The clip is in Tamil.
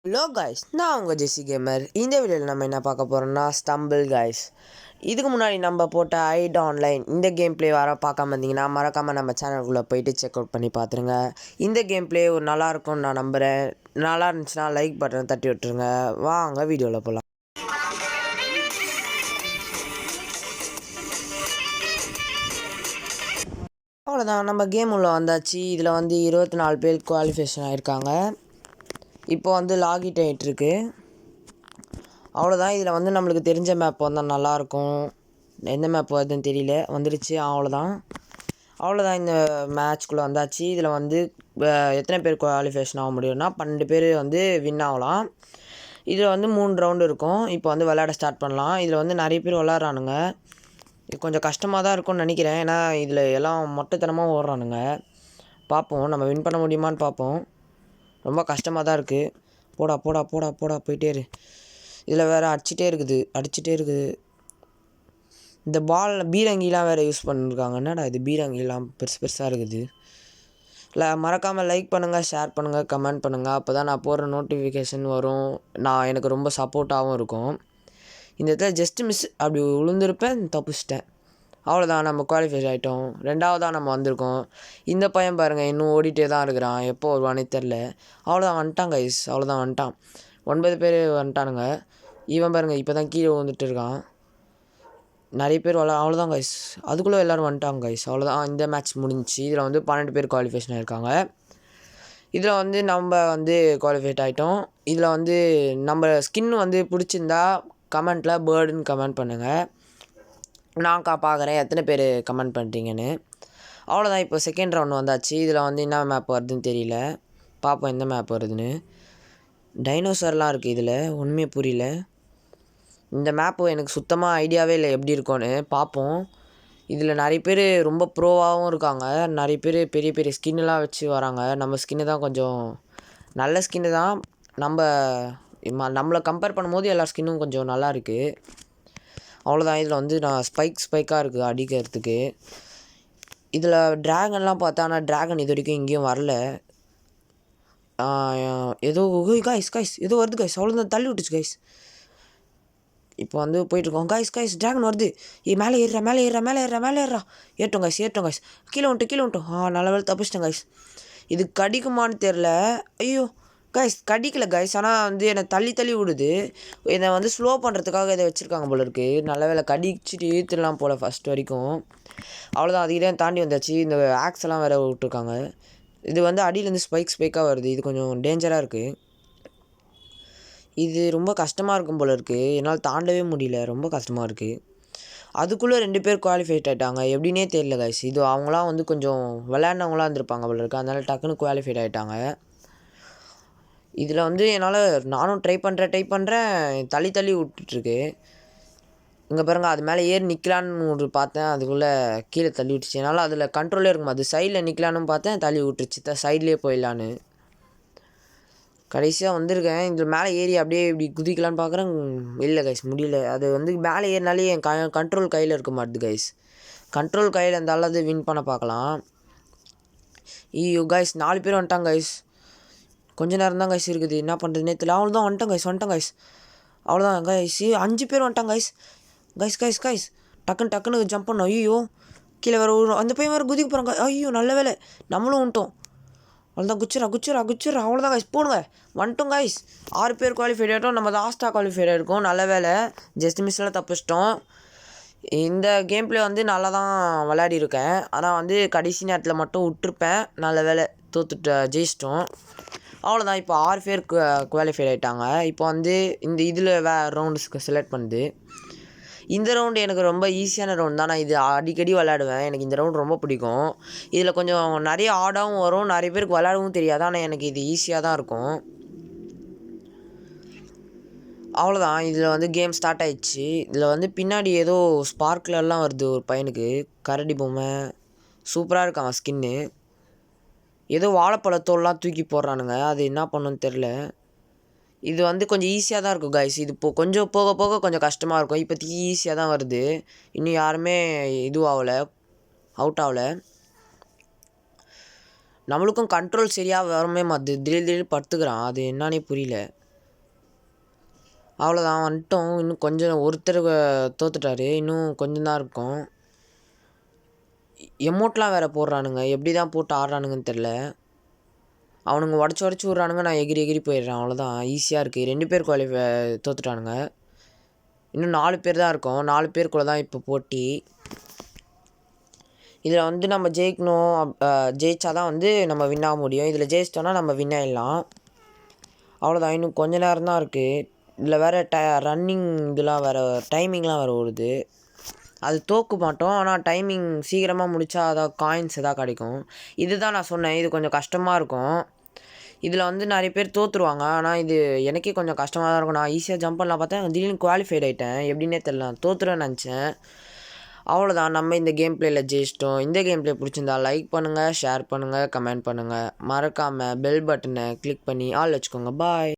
ஹலோ காய்ஸ், நான் உங்கள் ஜெஸி கேமர். இந்த வீடியோவில் நம்ம என்ன பார்க்க போகிறோம்னா ஸ்டம்பிள் காய்ஸ். இதுக்கு முன்னாடி நம்ம போட்ட ஐட் ஆன்லைன் இந்த கேம் பிளே பார்க்காம இருந்தீங்கன்னா மறக்காமல் நம்ம சேனலுக்குள்ளே போயிட்டு செக் அவுட் பண்ணி பார்த்துருங்க. இந்த கேம் பிளே ஒரு நல்லாயிருக்கும்னு நான் நம்புகிறேன். நல்லா இருந்துச்சுன்னா லைக் பட்டனை தட்டி விட்டுருங்க. வாங்க வீடியோவில் போகலாம். அவ்வளோதான், நம்ம கேம் உள்ள வந்தாச்சு. இதில் 24 பேர் குவாலிஃபிகேஷன் ஆகிருக்காங்க. இப்போ லாகிட் ஆகிட்டுருக்கு. அவ்வளோதான், இதில் நம்மளுக்கு தெரிஞ்ச மேப் வந்தால் நல்லாயிருக்கும். எந்த மேப் வருதுன்னு தெரியல, வந்துடுச்சு. அவ்வளோதான் இந்த மேட்ச்குள்ளே வந்தாச்சு. இதில் எத்தனை பேர் குவாலிஃபிகேஷன் ஆக முடியும்னா 12 பேர் வின் ஆகலாம். இதில் 3 ரவுண்டு இருக்கும். இப்போ விளையாட ஸ்டார்ட் பண்ணலாம். இதில் நிறைய பேர் விளாட்றானுங்க. இது கொஞ்சம் கஷ்டமாக தான் இருக்கும்னு நினைக்கிறேன். ஏன்னா இதில் எல்லாம் மொட்டைத்தனமாக ஓடுறானுங்க. பார்ப்போம், நம்ம வின் பண்ண முடியுமான்னு பார்ப்போம். ரொம்ப கஷ்டமாக தான் இருக்குது. போடா போடா போடா போடா போயிட்டே இரு. இதில் வேறு அடிச்சிட்டே இருக்குது. இந்த பீரங்கிலாம் வேறு யூஸ் பண்ணியிருக்காங்க. என்னடா இது பீரங்கிலாம் பெருசாக இருக்குது. இல்லை, மறக்காமல் லைக் பண்ணுங்கள், ஷேர் பண்ணுங்கள், கமெண்ட் பண்ணுங்கள். அப்போ தான் நான் போடுற நோட்டிஃபிகேஷன் வரும். எனக்கு ரொம்ப சப்போர்ட்டாகவும் இருக்கும். இந்த இடத்துல ஜஸ்ட்டு மிஸ் அப்படி விழுந்திருப்பேன், தப்பிச்சிட்டேன். அவ்வளோதான், நம்ம குவாலிஃபை ஆகிட்டோம். 2வதாக நம்ம வந்திருக்கோம். இந்த பையன் பாருங்கள், இன்னும் ஓடிட்டே தான் இருக்கிறான். எப்போ வருவானே தெரில. அவ்வளோதான், வந்துட்டான் கைஸ். அவ்வளோதான், வந்துட்டான். 9 பேர் வந்துட்டானுங்க. இவன் பாருங்கள், இப்போ தான் கீழே வந்துட்டு இருக்கான். நிறைய பேர் அவ்வளோதான் கைஸ். அதுக்குள்ளே எல்லோரும் வந்துட்டாங்க கைஸ். அவ்வளோதான், இந்த மேட்ச் முடிஞ்சிச்சு. இதில் 12 பேர் குவாலிஃபிகேஷன் ஆகிருக்காங்க. இதில் நம்ம குவாலிஃபைட் ஆகிட்டோம். இதில் நம்ம ஸ்கின் பிடிச்சிருந்தா கமெண்ட்டில் பேர்டுன்னு கமெண்ட் பண்ணுங்கள். நான் பார்க்குறேன் எத்தனை பேர் கமெண்ட் பண்ணுறீங்கன்னு. அவ்வளோதான், இப்போ செகண்ட் ரவுண்ட் வந்தாச்சு. இதில் என்ன மேப் வருதுன்னு தெரியல. பார்ப்போம் எந்த மேப் வருதுன்னு. டைனோசர்லாம் இருக்குது. இதில் ஒன்றுமே புரியல. இந்த மேப்பு எனக்கு சுத்தமாக ஐடியாவே இல்லை எப்படி இருக்கும்னு. பார்ப்போம். இதில் நிறைய பேர் ரொம்ப ப்ரோவாகவும் இருக்காங்க. நிறைய பேர் பெரிய பெரிய ஸ்கின்னுலாம் வச்சு வராங்க. நம்ம ஸ்கின்னு தான் கொஞ்சம் நல்ல ஸ்கின்னு தான். நம்மளை கம்பேர் பண்ணும்போது எல்லா ஸ்கின்னும் கொஞ்சம் நல்லா இருக்குது. அவ்வளோதான், இதில் நான் ஸ்பைக்காக இருக்குது அடிக்கிறதுக்கு. இதில் ட்ராகன்லாம் பார்த்தா, ஆனால் ட்ராகன் இது வரைக்கும் இங்கேயும் வரல. ஏதோ கைஸ் ஏதோ வருது கைஸ். அவ்வளோதான், தள்ளி விட்டுச்சு கைஸ். இப்போ போயிட்டுருக்கோம் கைஸ். ட்ராகன் வருது. மேலே ஏறுறா. ஏற்றோம் கைஸ். கீழே வந்துட்டோம். நல்ல வேலை தப்பிச்சிட்டேன் கைஸ். இது கடிக்குமான்னு தெரில. ஐயோ கைஸ், கடிக்கலை கைஸ். ஆனால் என்னை தள்ளி விடுது. என்னை ஸ்லோ பண்ணுறதுக்காக இதை வச்சுருக்காங்க போல இருக்குது. நல்ல வேலை கடிச்சிட்டு இழுத்துடலாம் போல் ஃபஸ்ட் வரைக்கும். அவ்வளோதான், அதுக்கிட்டே தாண்டி வந்தாச்சு. இந்த ஆக்ஸ் எல்லாம் வேறு விட்டுருக்காங்க. இது அடியிலேருந்து ஸ்பைக்காக வருது. இது கொஞ்சம் டேஞ்சராக இருக்குது. இது ரொம்ப கஷ்டமாக இருக்கும் போல் இருக்குது. என்னால் தாண்டவே முடியல, ரொம்ப கஷ்டமாக இருக்குது. அதுக்குள்ளே 2 பேர் குவாலிஃபைட் ஆகிட்டாங்க. எப்படின்னே தெரியல கைஸ். இது அவங்களாம் கொஞ்சம் விளையாடினவங்களாம் இருந்திருப்பாங்க போல இருக்குது. அதனால் டக்குன்னு குவாலிஃபைட் ஆகிட்டாங்க. இதில் என்னால் நானும் ட்ரை பண்ணுறேன், தள்ளி விட்டுட்டுருக்கு. இங்கே பாருங்கள், அது மேலே ஏறி நிற்கலான்னு பார்த்தேன். அதுக்குள்ளே கீழே தள்ளி விட்டுச்சு. என்னால் அதில் கண்ட்ரோலே இருக்கும். அது சைடில் நிற்கலான்னு பார்த்தேன், தள்ளி விட்டுருச்சு. சைட்லேயே போயிடலான்னு கடைசியாக வந்திருக்கேன். இதில் மேலே ஏறி அப்படியே இப்படி குதிக்கலான்னு பார்க்குறேன். இல்லை கைஸ், முடியல. அது மேலே ஏறினாலே என் கண்ட்ரோல் கையில் இருக்க மாட்டுது கைஸ். கண்ட்ரோல் கையில் இருந்தாலும் அது வின் பண்ண பார்க்கலாம். ஐயோ கைஸ், 4 பேர் வந்துட்டாங்க கைஸ். கொஞ்ச நேரம் தான் கைஸ் இருக்குது. என்ன பண்ணுறதுனே தெரியல. அவ்வளோதான், வந்துட்டேன் கைஸ். அவ்வளோதான் கைஸ், 5 பேர் வந்துட்டாங்க கைஸ். டக்குன்னு ஜம்ப் பண்ணோம். ஐயோ, கீழே வேறு அந்த பையன் வேறு குதிக்க போகிறாங்க. ஐயோ, நல்ல வேலை நம்மளும் வந்துட்டோம். அவ்வளோதான், குச்சிரா. அவ்வளோதான் கைஸ், போடுங்க. வந்துட்டோம் கைஸ். 6 பேர் குவாலிஃபைட் ஆகிட்டோம். நம்ம லாஸ்ட்டாக குவாலிஃபைட் ஆகிருக்கோம். நல்ல வேலை, ஜஸ்ட் மிஸ்ஸில் தப்பிச்சிட்டோம். இந்த கேம் பிளே நல்லா தான் விளையாடிருக்கேன். ஆனால் கடைசி நேரத்தில் மட்டும் விட்டுருப்பேன். நல்ல வேலை, ஜெயிச்சிட்டோம். அவ்வளோதான், இப்போ 6 பேர் குவாலிஃபைட் ஆகிட்டாங்க. இப்போ இந்த இதில் ரவுண்ட்ஸ்க்கு செலக்ட் பண்ணுது. இந்த ரவுண்டு எனக்கு ரொம்ப ஈஸியான ரவுண்ட் தான். நான் இது அடிக்கடி விளையாடுவேன். எனக்கு இந்த ரவுண்ட் ரொம்ப பிடிக்கும். இதில் கொஞ்சம் நிறைய ஆடாகவும் வரும், நிறைய பேருக்கு விளையாடவும் தெரியாது. ஆனால் எனக்கு இது ஈஸியாக தான் இருக்கும். அவ்வளோதான், இதில் கேம் ஸ்டார்ட் ஆயிடுச்சு. இதில் பின்னாடி ஏதோ ஸ்பார்க்லர்லாம் வருது ஒரு பையனுக்கு. கரடி பொம்மை சூப்பராக இருக்கான் ஸ்கின்னு. ஏதோ வாழைப்பழத்தோல்லாம் தூக்கி போடுறானுங்க. அது என்ன பண்ணுன்னு தெரில. இது கொஞ்சம் ஈஸியாக தான் இருக்கும் கைஸ். இது கொஞ்சம் போக போக கொஞ்சம் கஷ்டமாக இருக்கும். இப்போதைக்கு ஈஸியாக தான் வருது. இன்னும் யாருமே அவுட் ஆகலை. நம்மளுக்கும் கண்ட்ரோல் சரியாக வரவே மாட்டுது. திடீர் படுத்துக்கிறான். அது என்னன்னே புரியல. அவ்வளோதான் வந்துட்டோம். இன்னும் கொஞ்சம் ஒருத்தர் தோத்துட்டாரு. இன்னும் கொஞ்சம் தான் இருக்கும். எமௌண்ட்லாம் வேறு போடுறானுங்க. எப்படி தான் போட்டு ஆடுறானுங்கன்னு தெரில. அவனுங்க உடச்சி விட்றானுங்க. நான் எகிரி எகிரி போயிடுறேன். அவ்வளோதான், ஈஸியாக இருக்குது. 2 பேர் தோத்துட்டானுங்க. இன்னும் 4 பேர் தான் இருக்கோம். 4 பேருக்குள்ளே தான் இப்போ போட்டி. இதில் வந்து நம்ம ஜெயிக்கணும். ஜெயிச்சா தான் வந்து நம்ம வின் ஆக முடியும். இதில் ஜெயிச்சிட்டோன்னா நம்ம வின் ஆகிடலாம். அவ்வளோதான், இன்னும் கொஞ்ச நேரம் தான் இருக்குது. இதில் வேறு ரன்னிங் இதெல்லாம் வேறு டைமிங்லாம் வேறு ஓடுது. அது தோக்க மாட்டோம். ஆனால் டைமிங் சீக்கிரமாக முடித்தா அதான் காயின்ஸ் எதாவது கிடைக்கும். இதுதான் நான் சொன்னேன், இது கொஞ்சம் கஷ்டமாக இருக்கும். இதில் வந்து நிறைய பேர் தோற்றுருவாங்க. ஆனால் இது எனக்கே கொஞ்சம் கஷ்டமாக தான் இருக்கும். நான் ஈஸியாக ஜம்ப் பண்ணலாம் பார்த்தேன், திடீர்னு குவாலிஃபைட் ஆகிட்டேன். எப்படின்னே தெரியல, நான் தோற்றுருவேன்னு நினச்சேன். அவ்வளோதான், நம்ம இந்த கேம் பிளேயில் ஜெயிச்சிட்டோம். இந்த கேம் பிளே பிடிச்சிருந்தா லைக் பண்ணுங்கள், ஷேர் பண்ணுங்கள், கமெண்ட் பண்ணுங்கள். மறக்காமல் பெல் பட்டனை கிளிக் பண்ணி ஆல் வச்சுக்கோங்க. பாய்.